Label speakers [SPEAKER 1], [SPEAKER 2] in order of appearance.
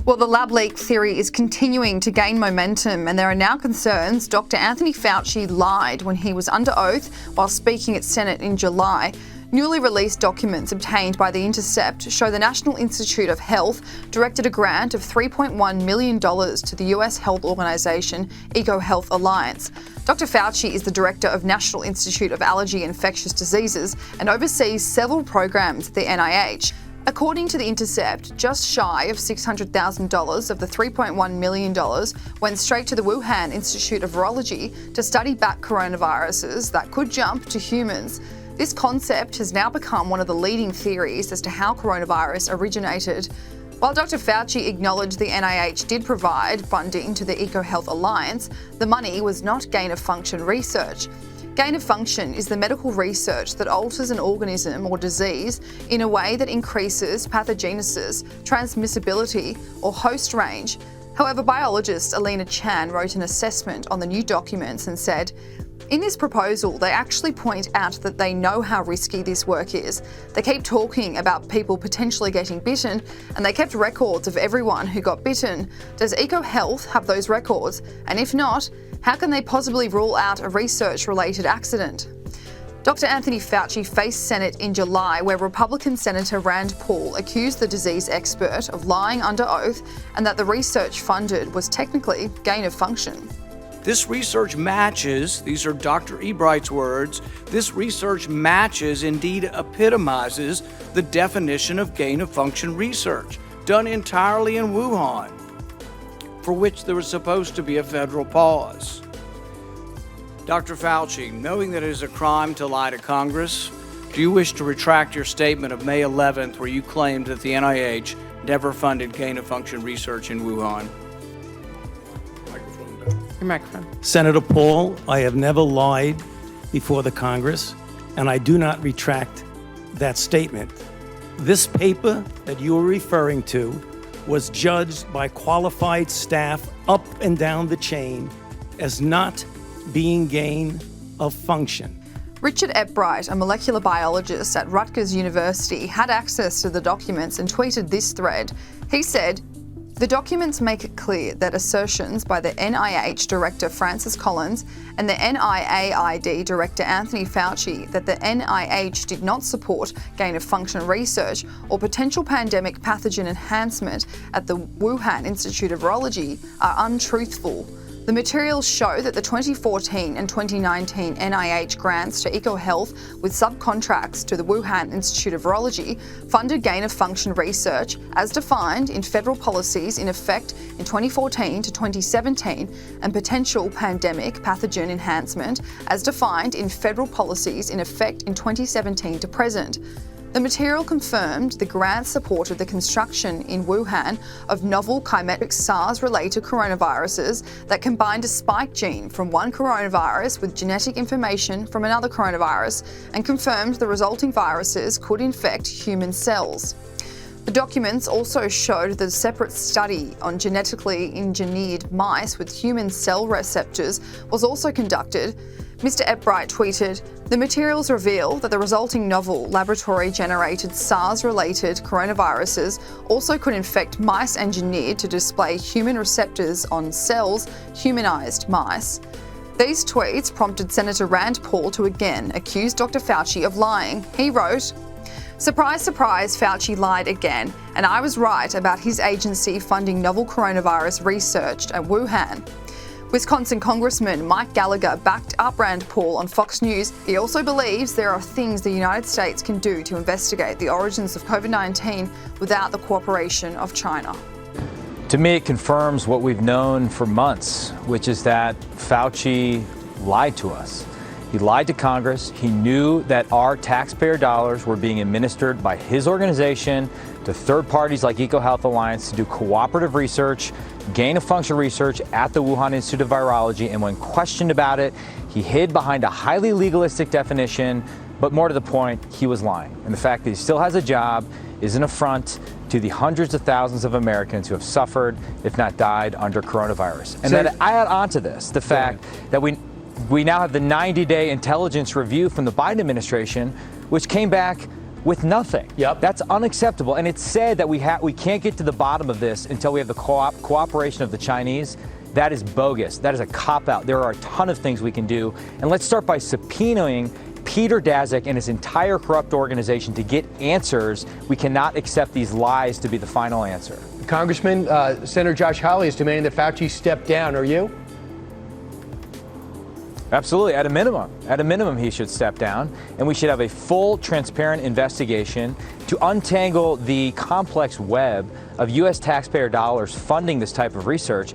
[SPEAKER 1] Well, the lab leak theory is continuing to gain momentum, and there are now concerns Dr Anthony Fauci lied when he was under oath while speaking at Senate in July. Newly released documents obtained by the Intercept show the National Institute of Health directed a grant of $3.1 million to the US health organisation EcoHealth Alliance. Dr Fauci is the director of National Institute of Allergy and Infectious Diseases and oversees several programs at the NIH. According to the Intercept, just shy of $600,000 of the $3.1 million went straight to the Wuhan Institute of Virology to study bat coronaviruses that could jump to humans. This concept has now become one of the leading theories as to how coronavirus originated. While Dr Fauci acknowledged the NIH did provide funding to the EcoHealth Alliance, the money was not gain-of-function research. Gain-of-function is the medical research that alters an organism or disease in a way that increases pathogenesis, transmissibility, or host range. However, biologist Alina Chan wrote an assessment on the new documents and said, in this proposal, they actually point out that they know how risky this work is. They keep talking about people potentially getting bitten, and they kept records of everyone who got bitten. Does EcoHealth have those records? And if not, how can they possibly rule out a research-related accident? Dr Anthony Fauci faced Senate in July, where Republican Senator Rand Paul accused the disease expert of lying under oath and that the research funded was technically gain-of-function.
[SPEAKER 2] This research matches, these are Dr. Ebright's words, this research matches, indeed epitomizes, the definition of gain-of-function research, done entirely in Wuhan, for which there was supposed to be a federal pause. Dr. Fauci, knowing that it is a crime to lie to Congress, do you wish to retract your statement of May 11th where you claimed that the NIH never funded gain-of-function research in Wuhan?
[SPEAKER 3] Your microphone.
[SPEAKER 4] Senator Paul, I have never lied before the Congress, and I do not retract that statement. This paper that you are referring to was judged by qualified staff up and down the chain as not being gain of function.
[SPEAKER 1] Richard Epbright, a molecular biologist at Rutgers University, had access to the documents and tweeted this thread. He said, "The documents make it clear that assertions by the NIH Director Francis Collins and the NIAID Director Anthony Fauci that the NIH did not support gain-of-function research or potential pandemic pathogen enhancement at the Wuhan Institute of Virology are untruthful. The materials show that the 2014 and 2019 NIH grants to EcoHealth with subcontracts to the Wuhan Institute of Virology funded gain-of-function research as defined in federal policies in effect in 2014 to 2017 and potential pandemic pathogen enhancement as defined in federal policies in effect in 2017 to present. The material confirmed the grant supported the construction in Wuhan of novel chimeric SARS-related coronaviruses that combined a spike gene from one coronavirus with genetic information from another coronavirus and confirmed the resulting viruses could infect human cells. The documents also showed that a separate study on genetically engineered mice with human cell receptors was also conducted. Mr. Epbright tweeted, "The materials reveal that the resulting novel laboratory-generated SARS-related coronaviruses also could infect mice engineered to display human receptors on cells, humanized mice." These tweets prompted Senator Rand Paul to again accuse Dr. Fauci of lying. He wrote, "Surprise, surprise, Fauci lied again, and I was right about his agency funding novel coronavirus research at Wuhan." Wisconsin Congressman Mike Gallagher backed up Rand Paul on Fox News. He also believes there are things the United States can do to investigate the origins of COVID-19 without the cooperation of China.
[SPEAKER 5] To me, it confirms what we've known for months, which is that Fauci lied to us. He lied to Congress. He knew that our taxpayer dollars were being administered by his organization to third parties like EcoHealth Alliance to do cooperative research, gain-of-function research at the Wuhan Institute of Virology. And when questioned about it, he hid behind a highly legalistic definition. But more to the point, he was lying. And the fact that he still has a job is an affront to the hundreds of thousands of Americans who have suffered, if not died, under coronavirus. And then I add on to this the fact that we now have the 90-day intelligence review from the Biden administration, which came back with nothing.
[SPEAKER 3] Yep.
[SPEAKER 5] That's unacceptable. And it's said that we can't get to the bottom of this until we have the cooperation of the Chinese. That is bogus. That is a cop-out. There are a ton of things we can do. And let's start by subpoenaing Peter Daszak and his entire corrupt organization to get answers. We cannot accept these lies to be the final answer.
[SPEAKER 3] Congressman, Senator Josh Hawley is demanding that Fauci step down. Are you?
[SPEAKER 5] Absolutely. At a minimum, he should step down, and we should have a full, transparent investigation to untangle the complex web of U.S. taxpayer dollars funding this type of research.